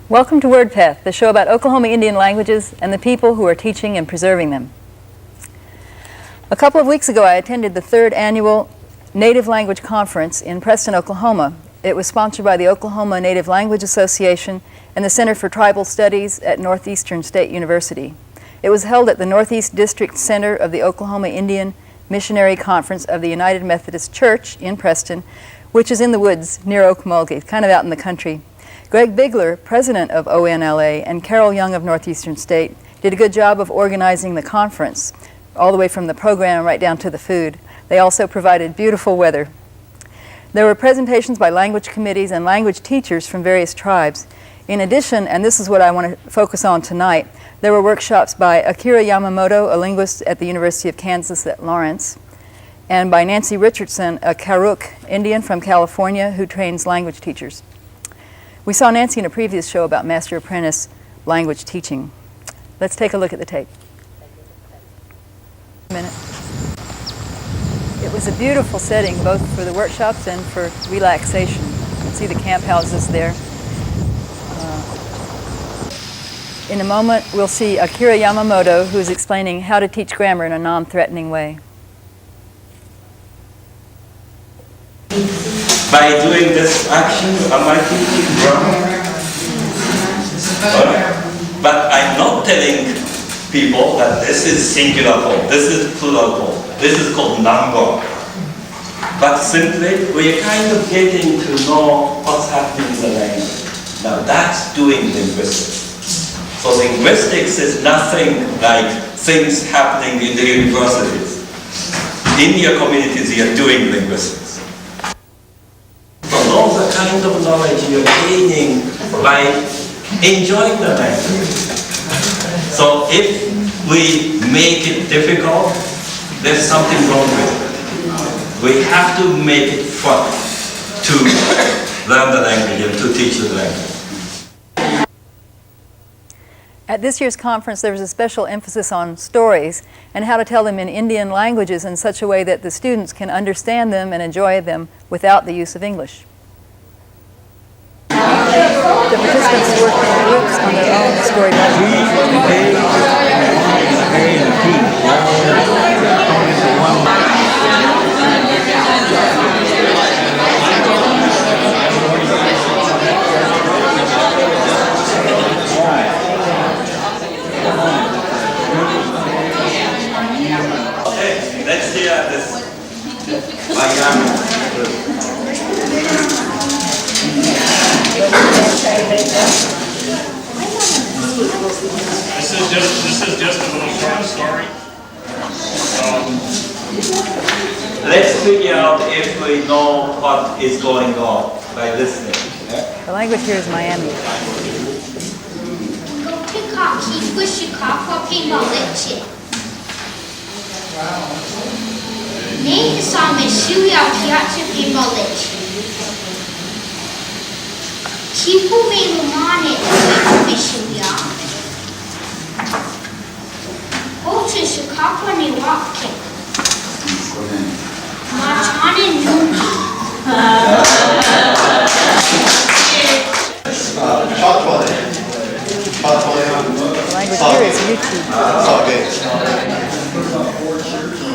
Welcome to Wordpath, the show about Oklahoma Indian languages and the people who are teaching and preserving them. A couple of weeks ago, I attended the 3rd annual Native Language Conference in Preston, Oklahoma. It was sponsored by the Oklahoma Native Language Association and the Center for Tribal Studies at Northeastern State University. It was held at the Northeast District Center of the Oklahoma Indian Missionary Conference of the United Methodist Church in Preston, which is in the woods near Okmulgee, kind of out in the country. Greg Bigler, president of ONLA, and Carol Young of Northeastern State did a good job of organizing the conference, all the way from the program right down to the food. They also provided beautiful weather. There were presentations by language committees and language teachers from various tribes. In addition, and this is what I want to focus on tonight, there were workshops by Akira Yamamoto, a linguist at the University of Kansas at Lawrence, and by Nancy Richardson, a Karuk Indian from California who trains language teachers. We saw Nancy in a previous show about master-apprentice language teaching. Let's take a look at the tape. A minute. It was a beautiful setting, both for the workshops and for relaxation. You can see the camp houses there. In a moment, we'll see Akira Yamamoto, who is explaining how to teach grammar in a non-threatening way. By doing this action, am I teaching grammar? But I'm not telling people that this is singular form, this is plural form, this is called number. But simply, we're kind of getting to know what's happening in the language. Now that's doing linguistics. So linguistics is nothing like things happening in the universities. In your communities, you're doing linguistics. So those are kind of knowledge you're gaining by enjoying the language. So if we make it difficult, there's something wrong with it. We have to make it fun to learn the language and to teach the language. At this year's conference, there was a special emphasis on stories and how to tell them in Indian languages in such a way that the students can understand them and enjoy them without the use of English. The participants worked in groups on their own storytelling. Let's hear this. Miami. This is just a little short story. Let's figure out if we know what is going on by listening. The language here is Miami. Nee, samen Shuya Piazza Pimolic. Kipu me lumane me Shuya. Ocho Shikapa ni Wakke. Machane Nuki. The language here is Yuchi.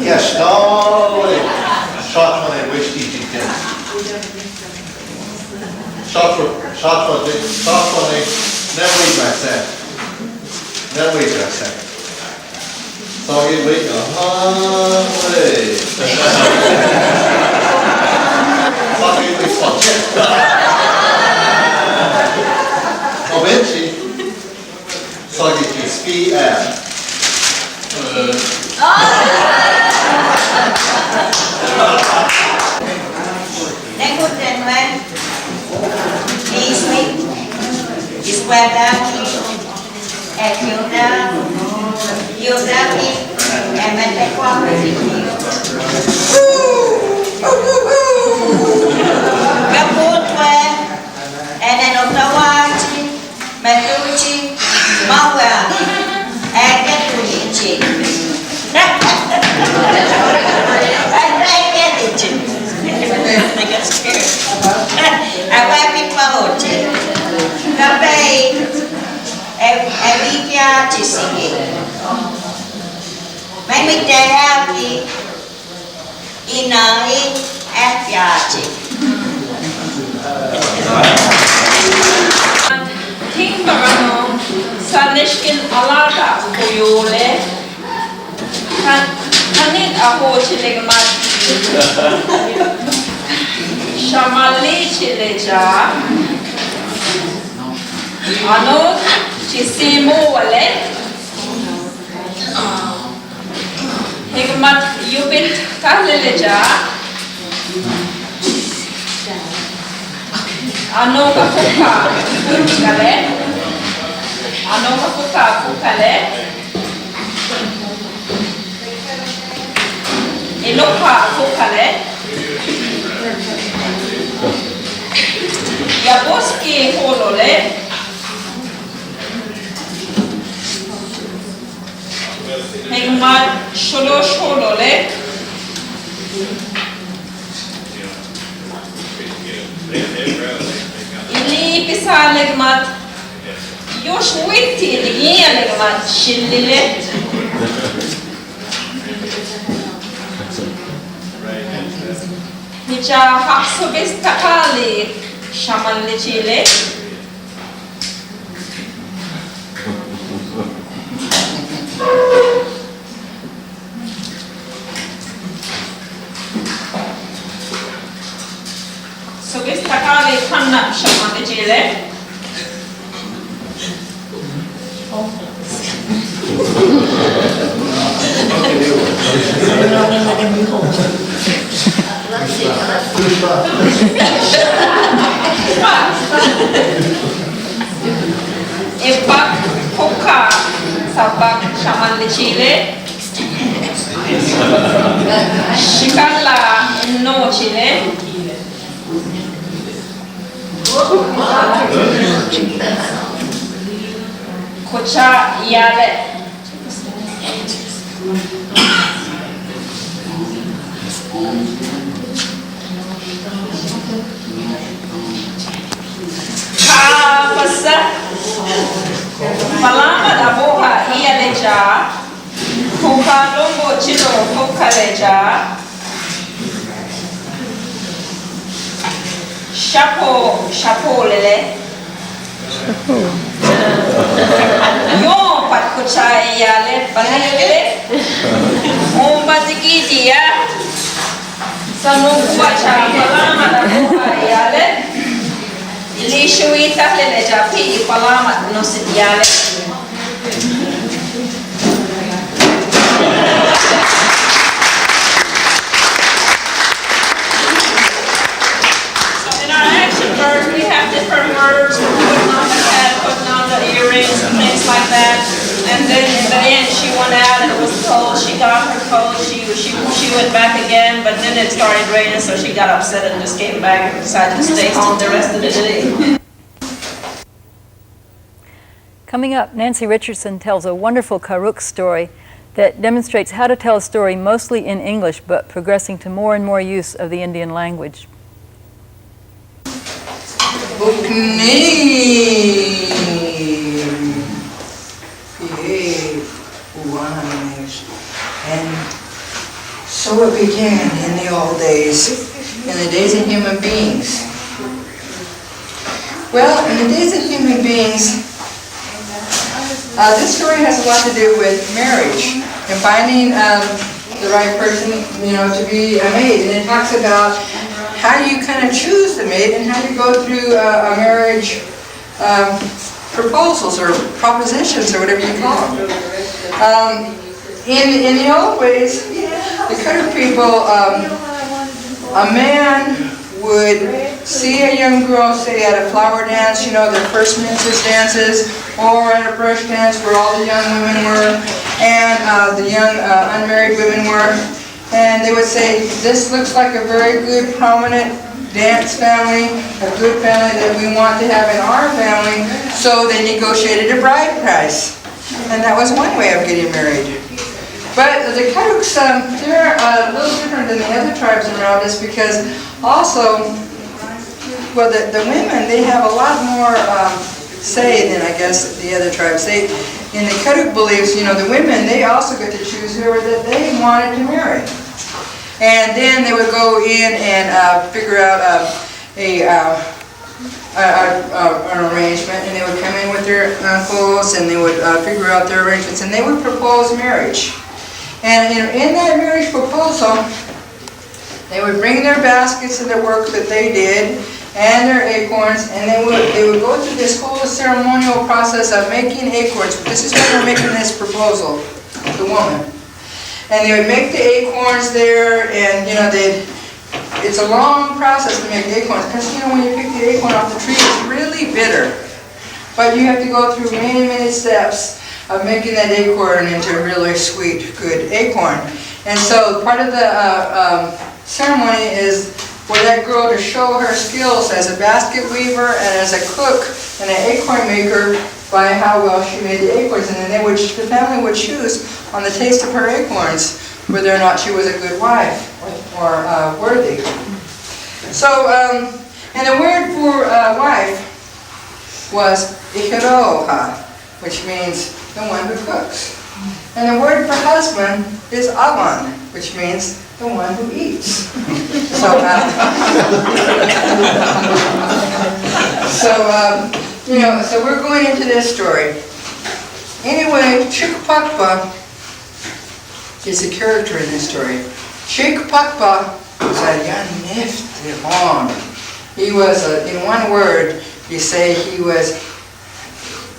Yes, slowly. Shot one and which teaching can. Shot one, never leave my set. Never leave my set. So you wait a way. So you wait for it. Oh, Vinci. So you can speed out. Language and when he speak is where down and you down and when they walk with you. Come on, and then of the watching, Matuchi, Mawa, and get to Yichi. I get it. I get scared. I want people to. Deaki Inai Apiati. Timbarano Sanishkin Alata Kuyole Kanit Aho Chilegmat Shamali Chileja Ano Chisimo Wale Higmat Yubit Kahlileja Ano Kafuka Kale Ano Kafuka Fukale Iloka Fukale Yaboski Holole Higmat Sholosh Holole Ili Pisalegmat Yosh Witti Ligelegmat Shillile Hija Haksobis Takali Shaman Lichile Sobis Takali Kanna Shaman Lichile Ibak Hoka Sabak Shaman Lichile Shikala No Chile Kocha Yale Kapasa Palama da Boha Ialeja Hoka Lombo Chilo Hokaleja Chapo Lele Yo Pat Kocha Yale Banale Omba Zikidia Sanu Wacha Palama da Boha Yale Ilishui Tahlele Japi Palama no Sidiale So in our action verbs we have different words, putting on the hat, putting on the earrings and things like that. And then in the end she went out and it was cold, she got her coat, she went back again, but then it started raining so she got upset and just came back and decided to stay home the rest of the day. Coming up, Nancy Richardson tells a wonderful Karuk story that demonstrates how to tell a story mostly in English but progressing to more and more use of the Indian language. And so it began in the old days, in the days of human beings. Well, in the days of human beings, this story has a lot to do with marriage and finding the right person, to be a mate. And it talks about how you kind of choose the mate and how you go through a marriage proposals or propositions or whatever you call them. In the old ways, the Karuk people, a man would see a young girl, say at a flower dance, their first menses dances, or at a brush dance where all the young women were, and the young unmarried women were, and they would say, this looks like a very good, prominent dance family, a good family that we want to have in our family, so they negotiated a bride price. And that was one way of getting married. But the Karuks, they're a little different than the other tribes around us because also, well, the women, they have a lot more say than I guess the other tribes. They, in the Karuk beliefs, you know, the women, they also get to choose whoever that they wanted to marry. And then they would go in and figure out an arrangement, and they would come in with their uncles, and they would figure out their arrangements, and they would propose marriage. And in that marriage proposal, they would bring their baskets of the work that they did, and their acorns, and they would go through this whole ceremonial process of making acorns. This is when they're making this proposal, the woman. And they would make the acorns there, and you know, it's a long process to make acorns, because you know, when you pick the acorn off the tree, it's really bitter. But you have to go through many, many steps of making that acorn into a really sweet, good acorn. And so part of the ceremony is for that girl to show her skills as a basket weaver and as a cook and an acorn maker by how well she made the acorns. And then the family would choose on the taste of her acorns whether or not she was a good wife or worthy. So, and the word for wife was ihiroha, which means the one who cooks. And the word for husband is avan, which means the one who eats. So we're going into this story. Anyway, Chikpakpa is a character in this story. Chikpakpa was a young Niftihon. He was, in one word, you say he was,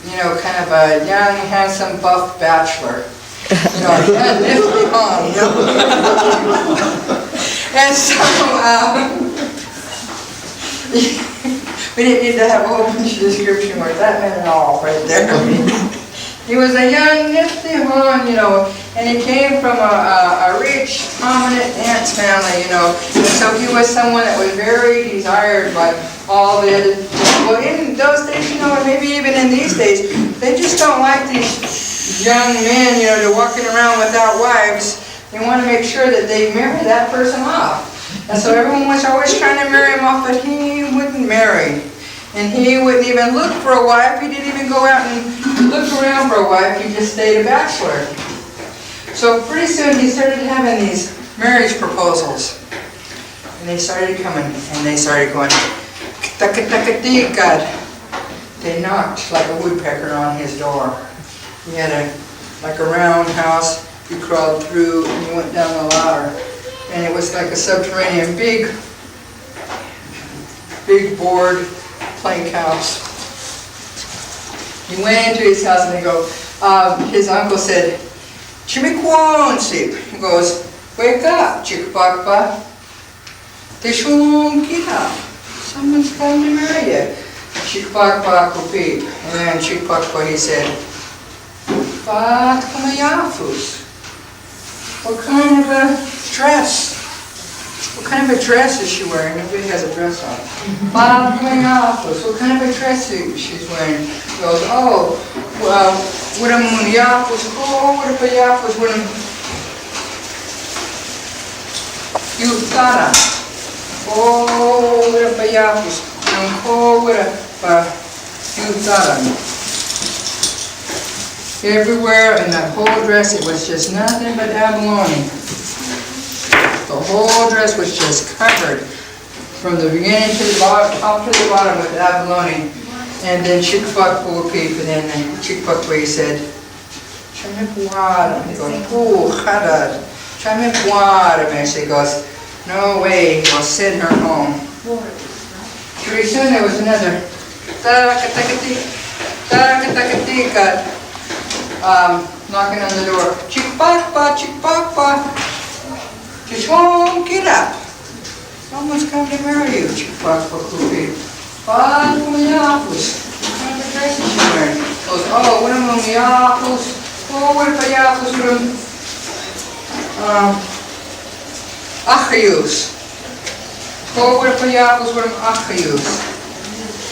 you know, kind of a young, handsome, buff bachelor. You know, Niftihon. And so, we didn't need to have a whole bunch of description words. That meant it all right there. He was a young Niftihon, you know, and he came from a rich, prominent dance family, you know. And so he was someone that was very desired by all the other. Well, in those days, you know, and maybe even in these days, they just don't like these young men, you know, to walking around without wives. They want to make sure that they marry that person off. And so everyone was always trying to marry him off, but he wouldn't marry. And he wouldn't even look for a wife. He didn't even go out and look around for a wife. He just stayed a bachelor. So pretty soon he started having these marriage proposals. And they started coming, and they started going, "Takatakatikad." They knocked like a woodpecker on his door. He had like a round house. He crawled through, and he went down the ladder. And it was like a subterranean, big board plank house. He went into his house and his uncle said, "Chimikwonsip." He goes, "Wake up, Chikpakpa. Tishung kita. Someone's come to marry you." Chikpakpa kupip. And then Chikpakpa, he said, "Pat kumayafus. What kind of a dress? What kind of a dress is she wearing?" Nobody has a dress on. "Pat kumayafus. What kind of a dress she's wearing?" He goes, "Oh, well, what a munyafus. Oh, what a payafus. What a yutara. Oh, what a payafus. Oh, what a yutara." Everywhere in that whole dress, it was just nothing but abalone. The whole dress was just covered from the beginning to the bottom, top to the bottom with abalone. And then Chikpakpa would peep, and then Chikpakpa, he said, "Chamipwara." He goes, "Oh, hadad. Chamipwara." And she goes, "No way, we'll send her home." Pretty soon there was another knocking on the door. "Chikpakpa, Chikpakpa. Chishwong, get up. Someone's come to marry you, Chikpakpa kupi. What kind of dress is she wearing?" Goes, "Oh, what am I? Oh, what if I yapus with achayus. Oh, what if I yapus with achayus.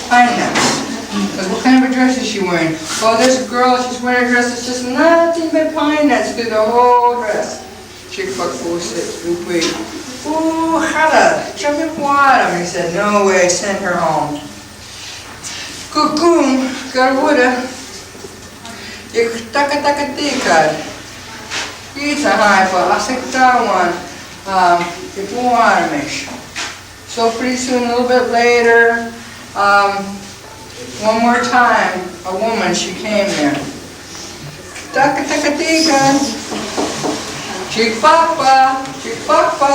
Pine nuts." "What kind of a dress is she wearing?" "Oh, there's a girl, she's wearing a dress that's just nothing but pine nuts through the whole dress." Chikpakpa said, "Wait. Oh, Hada, Chamipwadam." He said, "No way, send her home." Kukum, Garwoda, ik taka tikad. Pizza hyper, asektawan, if you want to. So pretty soon, a little bit later, one more time, a woman, she came there. Taka tikad. Chikpapa,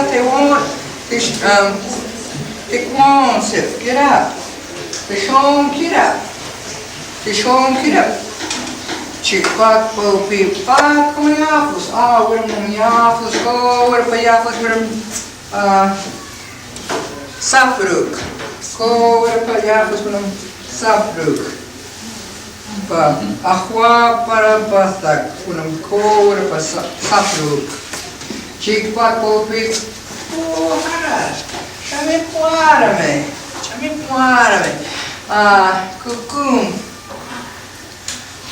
they won't, they won't sit, get up. They won't get up. They won't get up. Chikpapa, pipa, kumayafus. Ah, with them yafus, go, with the yafus, with them, safruk. Go, with the yafus, with them, safruk. Ahwa para batak, with them, go, with the safruk. Chikpapa, pipa, oh, haras. Chame cuárame. Kukum.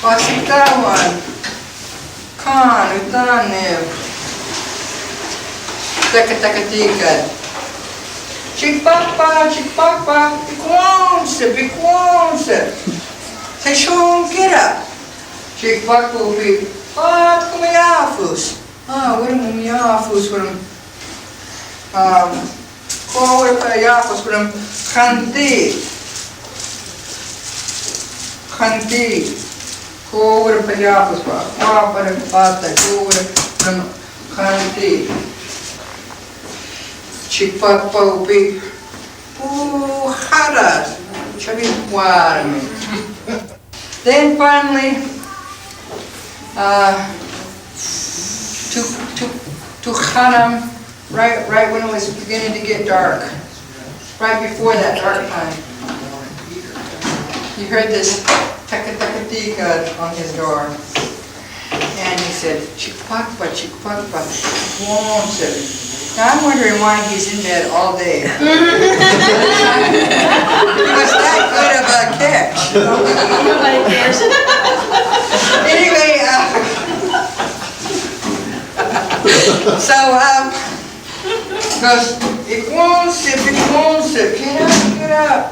Pasitawan. Kan, utanev. Taka. Chikpapa. Bikwonse. Say, Sean, get up. Chikpapa will be, kumayafus. What am yafus? What am, Forward para yafos, but Khanti. Forward para yafos, para pata, forward from Khanti. Chikpapa upi. Haras. Chabi warme. Then finally, to Khanam. Right when it was beginning to get dark, right before that dark time, he heard this taka-taka-tika on his door, and he said, chikpakpa, won't it? Now I'm wondering why he's in bed all day. He was that good of a catch. Nobody cares. Anyway, goes, it won't sit, get up.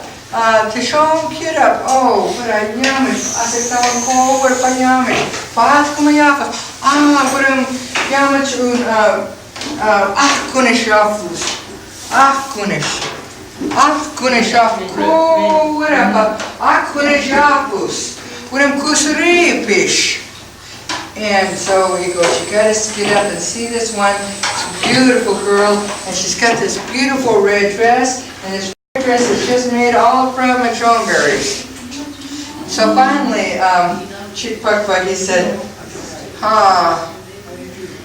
Tishon, get up. Oh, but I yamish. I said, I'm cold, what if I yamish? Fast, come yafa. What am yamish kunish yafus. Kunish yafus. Oh, what up? Kunish yafus. What am kusuri pish. And so he goes, you gotta get up and see this one beautiful girl, and she's got this beautiful red dress, and this red dress is just made all from strawberries. So finally, Chikpakpa, he said,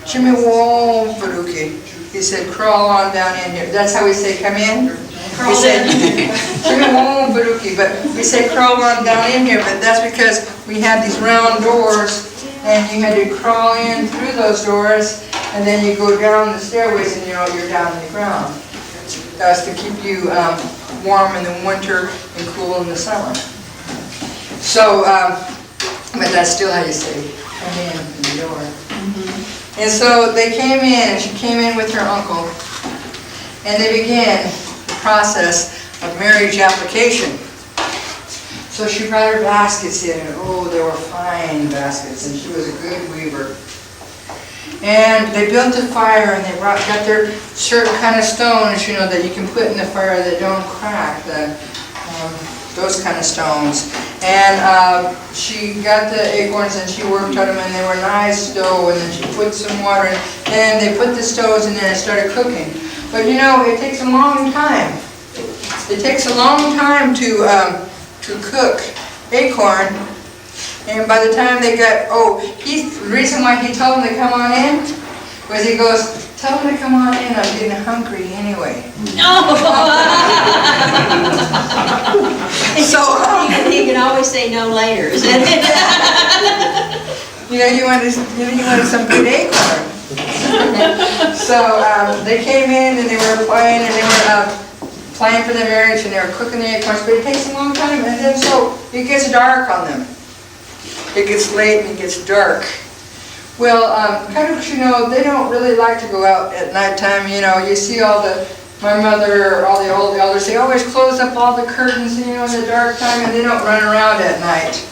Chimi won Faruki. He said, crawl on down in here. That's how we say come in? We say, Chimi won Faruki, but we say crawl on down in here, but that's because we have these round doors, and you had to crawl in through those doors, and then you go down the stairways and you're down on the ground. That's to keep you warm in the winter and cool in the summer. So, but that's still how you say, come in the door. Mm-hmm. And so they came in, and she came in with her uncle, and they began the process of marriage application. So she brought her baskets in, and oh, they were fine baskets, and she was a good weaver. And they built a fire, and they got their certain kind of stones, that you can put in the fire that don't crack, those kind of stones. And she got the acorns, and she worked on them, and they were nice dough, and then she put some water in, and they put the stoves in there and started cooking. But it takes a long time. It takes a long time to cook acorn, and by the time they got, the reason why he told them to come on in was he goes, tell them to come on in, I'm getting hungry anyway. So He can always say no later, isn't it? you wanted some good acorn. So they came in and they were playing, and they were planning for the marriage, and they were cooking the acorns, but it takes a long time, and then so it gets dark on them. It gets late and it gets dark. Well, Karuks, they don't really like to go out at nighttime. You see all the my mother, all the old elders, they always close up all the curtains, in the dark time, and they don't run around at night.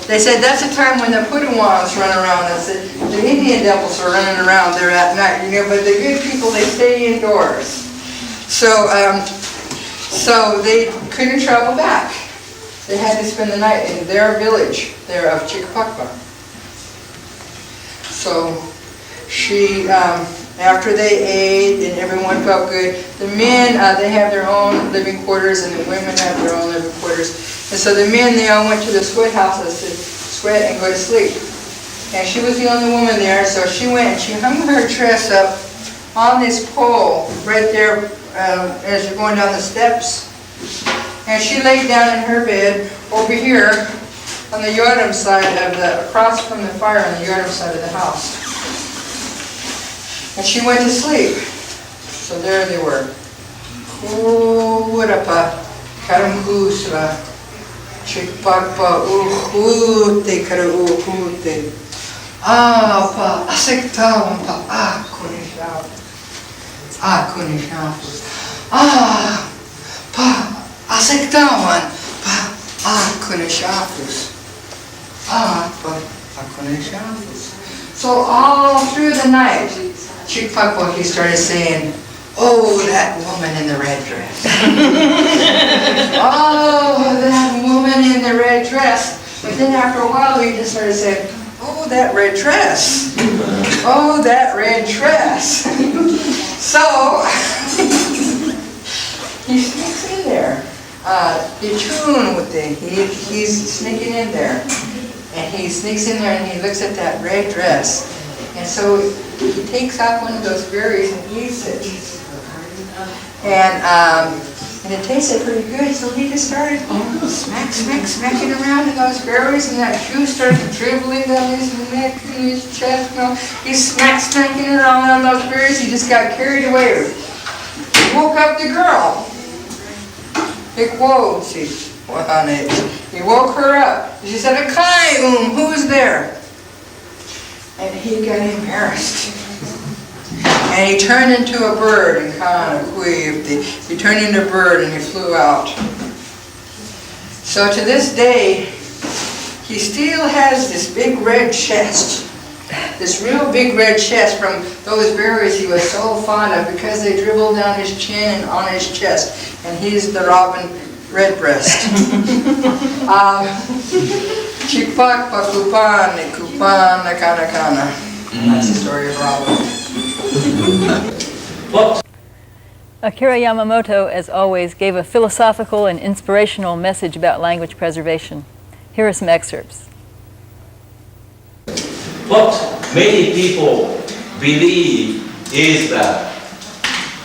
They said that's the time when the Pudawans run around. The Indian devils are running around there at night, but the good people, they stay indoors. So they couldn't travel back. They had to spend the night in their village there of Chickapakpa. So she, after they ate and everyone felt good, the men, they have their own living quarters and the women have their own living quarters. And so the men, they all went to the sweat houses to sweat and go to sleep. And she was the only woman there, so she went and she hung her dress up on this pole right there as you're going down the steps. And she laid down in her bed over here on the yardum side of across from the fire on the yardum side of the house. And she went to sleep. So there they were. Kurapa, Karamkusra, Chikpakpa, Uhute, Karuhute. Pa, Asektawan, Pa, Kunishau. Kunishau. Pa, Asektawan, Pa, Kunishafus. Pa, Kunishafus. So all through the night, Chikpakpa, he started saying, "Oh, that woman in the red dress." Oh, that woman in the red dress. But then after a while, he just started saying, "Oh, that red dress. Oh, that red dress." So, he sneaks in there. He's sneaking in there. And he sneaks in there and he looks at that red dress. And so he takes out one of those berries and eats it. And it tasted pretty good, so he just started smacking around in those berries, and that juice started dribbling down his neck and his chest. He's smacking around on those berries. He just got carried away. He woke up the girl. He woke her up. She said, "Akai, who's there?" And he got embarrassed. And he turned into a bird and kind of queeved. He turned into a bird and he flew out. So to this day, he still has this big red chest. This real big red chest from those berries he was so fond of because they dribbled down his chin and on his chest. And he's the robin redbreast. Chikpak pakupan kupan nakanakana. That's the story of Robin. Akira Yamamoto, as always, gave a philosophical and inspirational message about language preservation. Here are some excerpts. What many people believe is that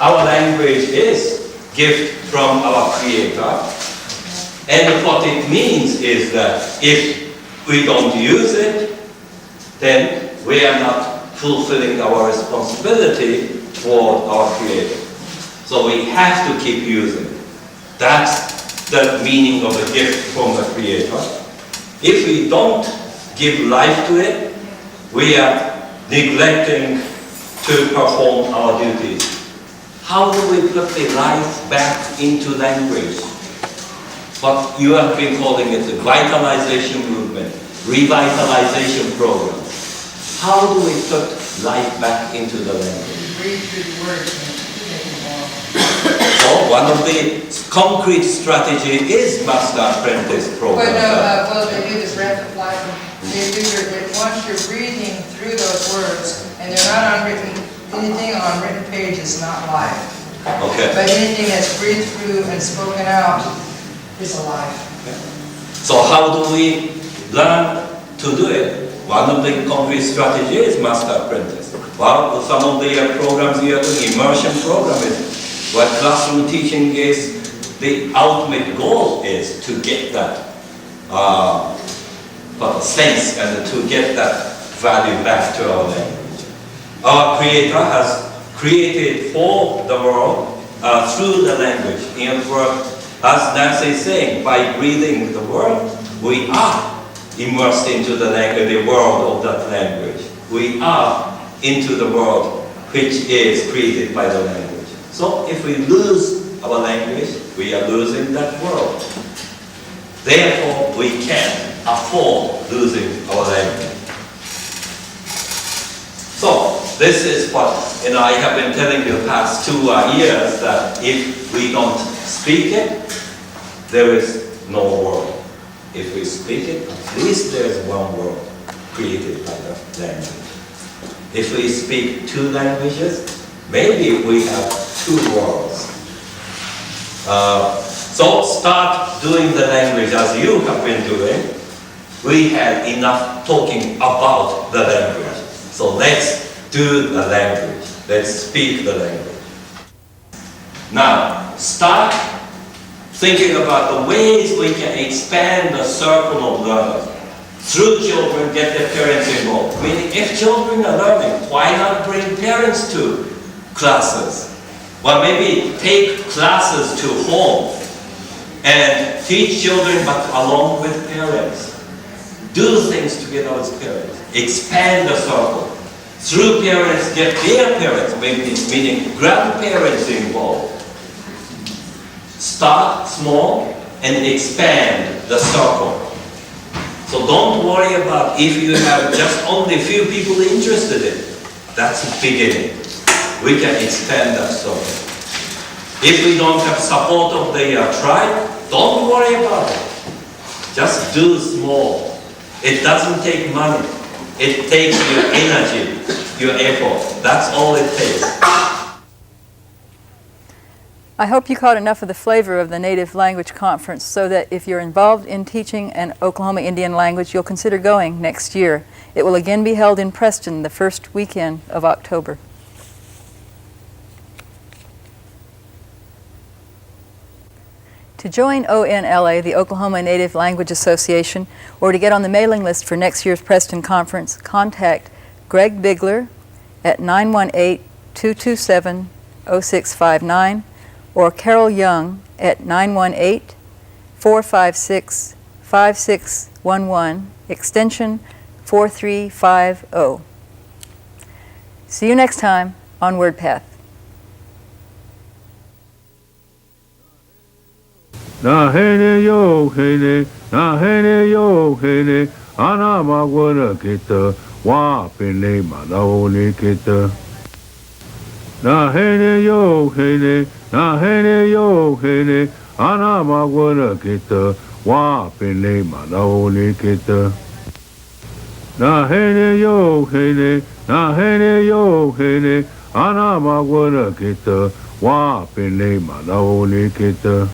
our language is gift from our Creator, and what it means is that if we don't use it, then we are not fulfilling our responsibility for our Creator. So we have to keep using it. That's the meaning of a gift from the Creator. If we don't give life to it, we are neglecting to perform our duties. How do we put the life back into language? What you have been calling it the vitalization movement, revitalization program. How do we put life back into the language? So one of the concrete strategy is master apprentice program. Well, they do this rapid fire. Once you're breathing through those words, and they're not anything on written page is not live. Okay. But anything that's breathed through and spoken out is alive. Okay. So how do we learn to do it? One of the concrete strategies is master apprentice. Well, some of the programs we are doing, immersion program is what classroom teaching is, the ultimate goal is to get that sense and to get that value back to our language. Our Creator has created for the world through the language. And as Nancy is saying, by breathing the word, we are immersed into the world of that language. We are into the world which is created by the language. So if we lose our language, we are losing that world. Therefore, we can't afford losing our language. So this is what I have been telling you the past 2 years, that if we don't speak it, there is no world. If we speak it, at least there is one world created by the language. If we speak 2 languages, maybe we have 2 worlds. So start doing the language as you have been doing. We had enough talking about the language. So let's do the language. Let's speak the language. Now, start thinking about the ways we can expand the circle of learners. Through children, get their parents involved. Meaning, if children are learning, why not bring parents to classes? Well, maybe take classes to home and teach children, but along with parents. Do things together with parents. Expand the circle. Through parents, get their parents, meaning grandparents involved. Start small and expand the circle. So don't worry about if you have just only a few people interested in it. That's the beginning. We can expand that circle. If we don't have support of the tribe, don't worry about it. Just do small. It doesn't take money. It takes your energy, your effort. That's all it takes. I hope you caught enough of the flavor of the Native Language Conference so that if you're involved in teaching an Oklahoma Indian language, you'll consider going next year. It will again be held in Preston the first weekend of October. To join ONLA, the Oklahoma Native Language Association, or to get on the mailing list for next year's Preston Conference, contact Greg Bigler at 918-227-0659 or Carol Young at 918-456-5611, extension 4350. See you next time on Wordpath. Na hene yo hene, na hene yo hene, ana magwana kita, wa pene manaone kita. Na hene yo hene, na hene yo hene, ana magwana kita, wa pene manaone kita. Na hene yo hene, na hene yo hene, ana magwana kita, wa pene manaone kita.